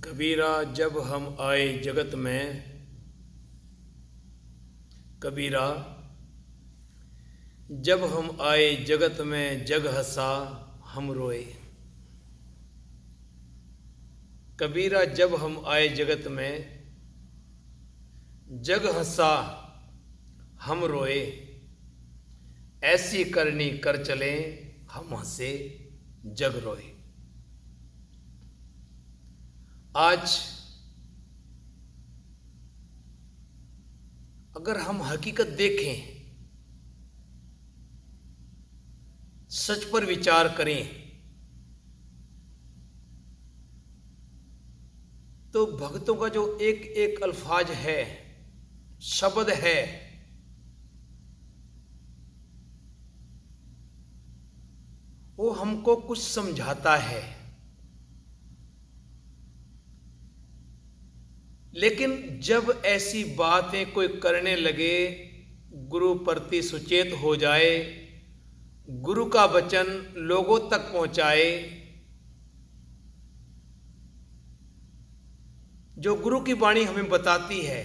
कबीरा जब हम आए जगत में, कबीरा जब हम आए जगत में, जग हंसा हम रोए। कबीरा जब हम आए जगत में, जग हंसा हम रोए। ऐसी करनी कर चले हम हंसे जग रोए। आज अगर हम हकीकत देखें, सच पर विचार करें, तो भक्तों का जो एक एक अल्फाज है, शब्द है, वो हमको कुछ समझाता है। लेकिन जब ऐसी बातें कोई करने लगे, गुरु प्रति सुचेत हो जाए, गुरु का वचन लोगों तक पहुंचाए, जो गुरु की वाणी हमें बताती है,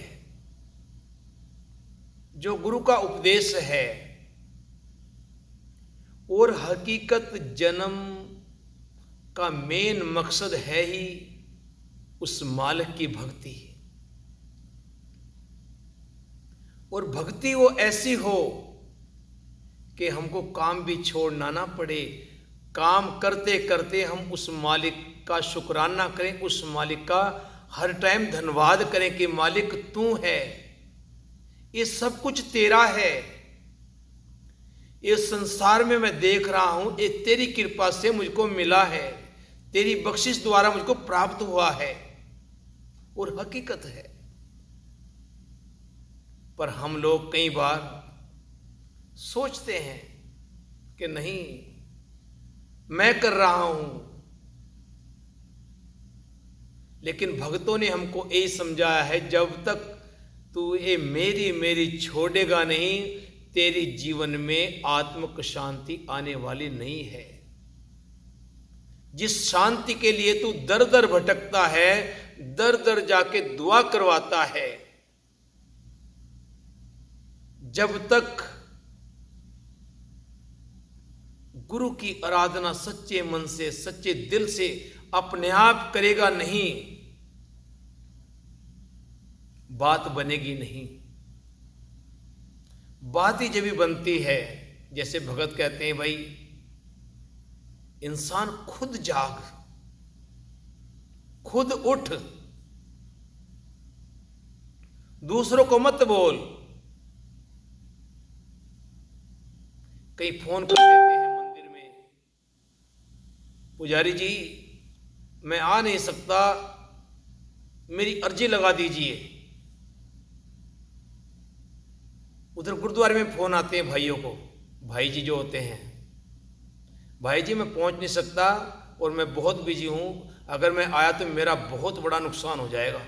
जो गुरु का उपदेश है, और हकीकत जन्म का मेन मकसद है ही उस मालिक की भक्ति। और भक्ति वो ऐसी हो कि हमको काम भी छोड़ना ना पड़े, काम करते करते हम उस मालिक का शुक्राना करें, उस मालिक का हर टाइम धन्यवाद करें कि मालिक तू है, ये सब कुछ तेरा है, ये संसार में मैं देख रहा हूं, ये तेरी कृपा से मुझको मिला है, तेरी बख्शिश द्वारा मुझको प्राप्त हुआ है और हकीकत है। पर हम लोग कई बार सोचते हैं कि नहीं, मैं कर रहा हूं। लेकिन भक्तों ने हमको यही समझाया है, जब तक तू ये मेरी मेरी छोड़ेगा नहीं, तेरी जीवन में आत्मिक शांति आने वाली नहीं है। जिस शांति के लिए तू दर दर भटकता है, दर दर जाके दुआ करवाता है, जब तक गुरु की आराधना सच्चे मन से, सच्चे दिल से अपने आप करेगा नहीं, बात बनेगी नहीं। बात ही जब भी बनती है, जैसे भगत कहते हैं, भाई इंसान खुद जाग, खुद उठ, दूसरों को मत बोल। कई फोन कर देते हैं मंदिर में, पुजारी जी मैं आ नहीं सकता, मेरी अर्जी लगा दीजिए। उधर गुरुद्वारे में फोन आते हैं भाइयों को, भाई जी जो होते हैं, भाई जी मैं पहुंच नहीं सकता और मैं बहुत बिजी हूं, अगर मैं आया तो मेरा बहुत बड़ा नुकसान हो जाएगा।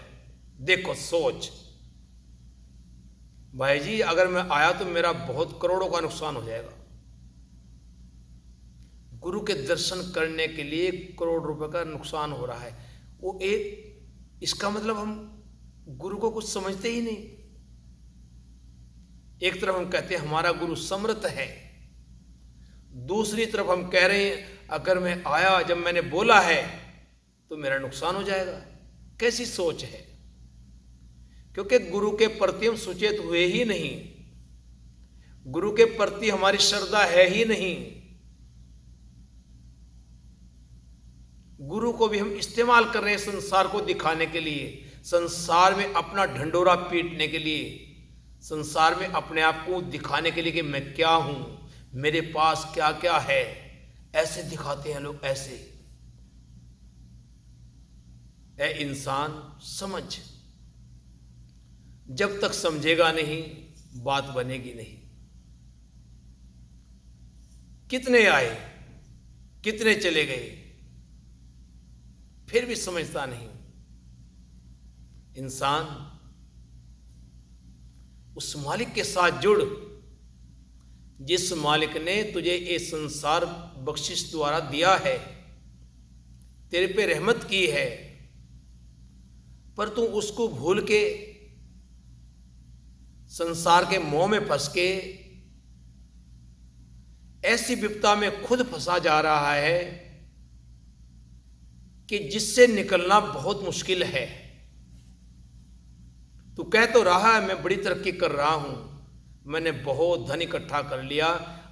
देखो सोच, भाई जी अगर मैं आया तो मेरा बहुत करोड़ों का नुकसान हो जाएगा। गुरु के दर्शन करने के लिए करोड़ रुपए का नुकसान हो रहा है। वो एक, इसका मतलब हम गुरु को कुछ समझते ही नहीं। एक तरफ हम कहते हैं हमारा गुरु समर्थ है, दूसरी तरफ हम कह रहे हैं अगर मैं आया, जब मैंने बोला है तो मेरा नुकसान हो जाएगा। कैसी सोच है? क्योंकि गुरु के प्रति हम सुचेत हुए ही नहीं, गुरु के प्रति हमारी श्रद्धा है ही नहीं। गुरु को भी हम इस्तेमाल कर रहे हैं संसार को दिखाने के लिए, संसार में अपना ढंडोरा पीटने के लिए, संसार में अपने आप को दिखाने के लिए कि मैं क्या हूं, मेरे पास क्या क्या है। ऐसे दिखाते हैं लोग, ऐसे। ऐ इंसान समझ, जब तक समझेगा नहीं बात बनेगी नहीं। कितने आए, कितने चले गए, फिर भी समझता नहीं। इंसान उस मालिक के साथ जुड़, जिस मालिक ने तुझे ये संसार बख्शिश द्वारा दिया है, तेरे पे रहमत की है, पर तू उसको भूल के संसार के मोह में फंस के ऐसी विपदा में खुद फंसा जा रहा है कि जिससे निकलना बहुत मुश्किल है। तू कह तो रहा है मैं बड़ी तरक्की कर रहा हूं, मैंने बहुत धन इकट्ठा कर लिया,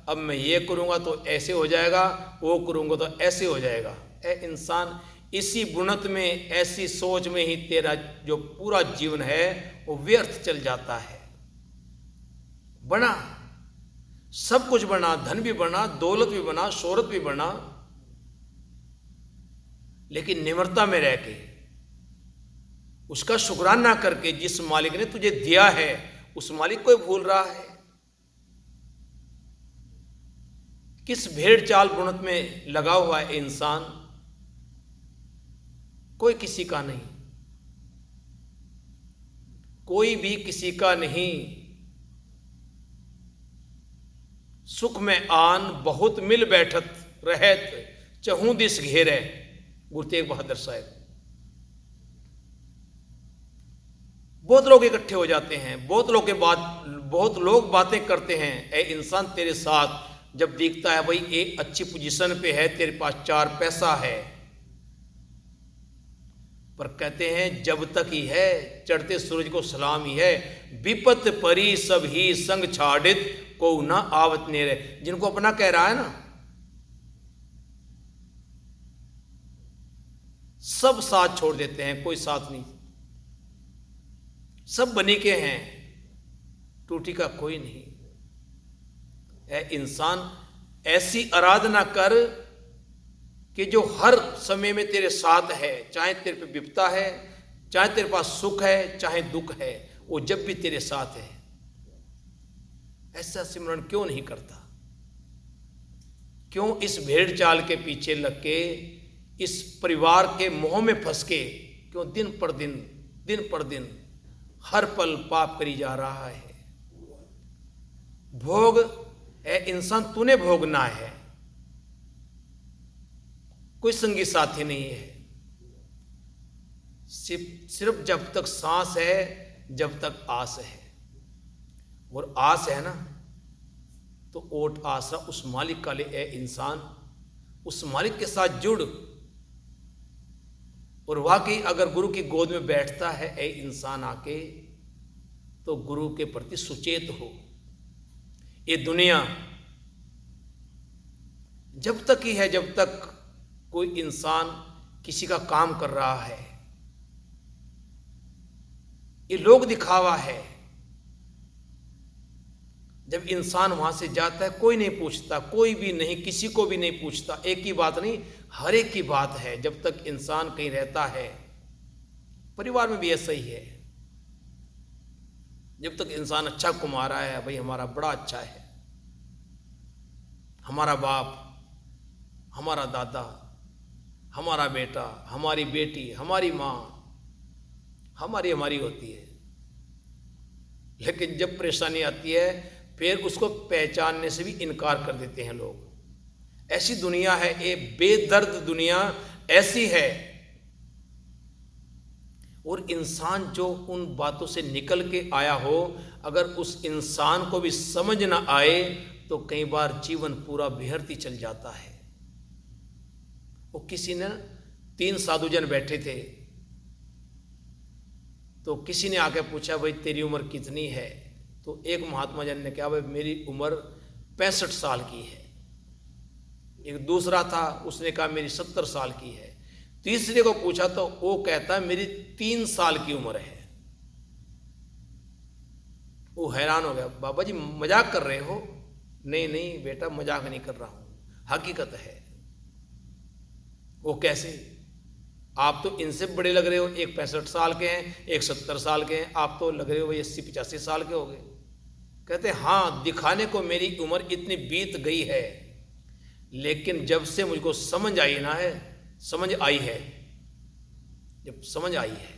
अब मैं ये करूंगा तो ऐसे हो जाएगा, वो करूंगा तो ऐसे हो जाएगा। ए इंसान, इसी बुनत में, ऐसी सोच में ही तेरा जो पूरा जीवन है वो व्यर्थ चल जाता है। बना, सब कुछ बना, धन भी बना, दौलत भी बना, शोहरत भी बना, लेकिन निम्रता में रह के, उसका शुक्राना करके, जिस मालिक ने तुझे दिया है उस मालिक को भूल रहा है। किस भेड़ चाल बुनत में लगा हुआ है इंसान, कोई किसी का नहीं, कोई भी किसी का नहीं। सुख में आन बहुत मिल बैठत रहत, चहूं दिस घेरे, गुरु तेग बहादुर साहब। बहुत लोग इकट्ठे हो जाते हैं, बहुत लोग बातें करते हैं। ए इंसान, तेरे साथ जब दिखता है भाई एक अच्छी पोजीशन पे है, तेरे पास 4 पैसा है, पर कहते हैं जब तक ही है चढ़ते सूरज को सलाम ही है, विपत परी सब ही संग छाड़ित को ना आवत नेरे। जिनको अपना कह रहा है ना, सब साथ छोड़ देते हैं, कोई साथ नहीं, सब बनी के हैं, टूटी का कोई नहीं। ऐ इंसान, ऐसी आराधना कर कि जो हर समय में तेरे साथ है, चाहे तेरे पे विपदा है, चाहे तेरे पास सुख है, चाहे दुख है, वो जब भी तेरे साथ है। ऐसा सिमरन क्यों नहीं करता? क्यों इस भेड़ चाल के पीछे लग के, इस परिवार के मोह में फंस के, क्यों दिन पर दिन हर पल पाप करी जा रहा है? भोग है इंसान, तूने भोगना है, कोई संगी साथी नहीं है। सिर्फ जब तक सांस है, जब तक आस है, और आस है ना तो ओट आसरा उस मालिक का ले। ए इंसान, उस मालिक के साथ जुड़, और वाकई अगर गुरु की गोद में बैठता है ए इंसान आके, तो गुरु के प्रति सुचेत हो। ये दुनिया जब तक ही है, जब तक कोई इंसान किसी का काम कर रहा है, ये लोग दिखावा है। जब इंसान वहां से जाता है, कोई नहीं पूछता, कोई भी नहीं, किसी को भी नहीं पूछता। एक की बात नहीं, हर एक की बात है। जब तक इंसान कहीं रहता है, परिवार में भी ऐसा ही है, जब तक इंसान अच्छा कमा रहा है, भाई हमारा बड़ा अच्छा है, हमारा बाप, हमारा दादा, हमारा बेटा, हमारी बेटी, हमारी माँ, हमारी होती है। लेकिन जब परेशानी आती है, फिर उसको पहचानने से भी इनकार कर देते हैं लोग। ऐसी दुनिया है, ये बेदर्द दुनिया ऐसी है। और इंसान जो उन बातों से निकल के आया हो, अगर उस इंसान को भी समझ ना आए, तो कई बार जीवन पूरा बिहरती चल जाता है। वो किसी ने 3 साधुजन बैठे थे, तो किसी ने आके पूछा भाई तेरी उम्र कितनी है? तो एक महात्मा जन ने कहा भाई मेरी उम्र 65 साल की है। एक दूसरा था, उसने कहा मेरी 70 साल की है। तीसरे को पूछा तो वो कहता है मेरी 3 साल की उम्र है। वो हैरान हो गया, बाबा जी मजाक कर रहे हो? नहीं नहीं बेटा, मजाक नहीं कर रहा हूं, हकीकत है। वो कैसे? आप तो इनसे बड़े लग रहे हो, एक 65 साल के हैं, एक 70 साल के हैं, आप तो लग रहे हो भाई 80-85 साल के हो गए। कहते हाँ, दिखाने को मेरी उम्र इतनी बीत गई है, लेकिन जब से मुझको समझ आई है, जब समझ आई है,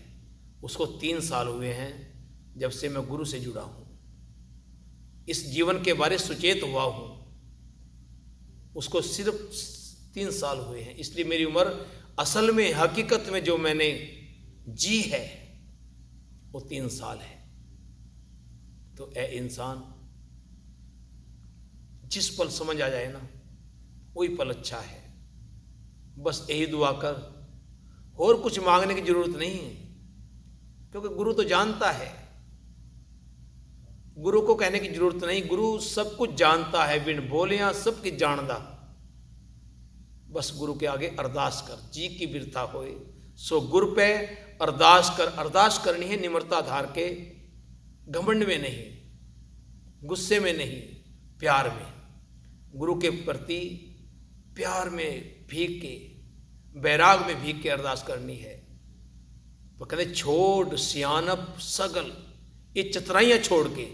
उसको 3 साल हुए हैं जब से मैं गुरु से जुड़ा हूं, इस जीवन के बारे सुचेत हुआ हूं, उसको सिर्फ 3 साल हुए हैं। इसलिए मेरी उम्र असल में, हकीकत में जो मैंने जी है, वो 3 साल है। तो ए इंसान, जिस पल समझ आ जाए ना वही पल अच्छा है। बस यही दुआ कर, और कुछ मांगने की जरूरत नहीं है, क्योंकि गुरु तो जानता है। गुरु को कहने की जरूरत नहीं, गुरु सब कुछ जानता है, बिन बोलियां सब कुछ जानदा। बस गुरु के आगे अरदास कर, जी की बिरथा होए सो गुरु पे अरदास कर। अरदास करनी है निम्रता धार के, घमंड में नहीं, गुस्से में नहीं, प्यार में। गुरु के प्रति प्यार में भीग के, बैराग में भीग के अरदास करनी है। वो कहते छोड़ सियानप सगल, ये चतुराइयां छोड़ के,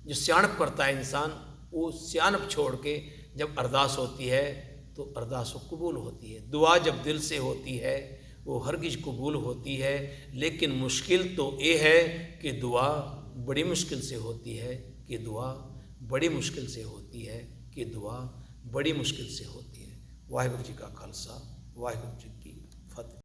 जो सियानप करता है इंसान, वो सियानप छोड़ के जब अरदास होती है तो अरदास कबूल होती है। दुआ जब दिल से होती है वो हरगिज कबूल होती है। लेकिन मुश्किल तो ये है कि दुआ बड़ी मुश्किल से होती है, कि दुआ बड़ी मुश्किल से होती है, कि दुआ बड़ी मुश्किल से होती है। वाहिगुरु जी का खालसा, वाहिगुरु जी की फतेह।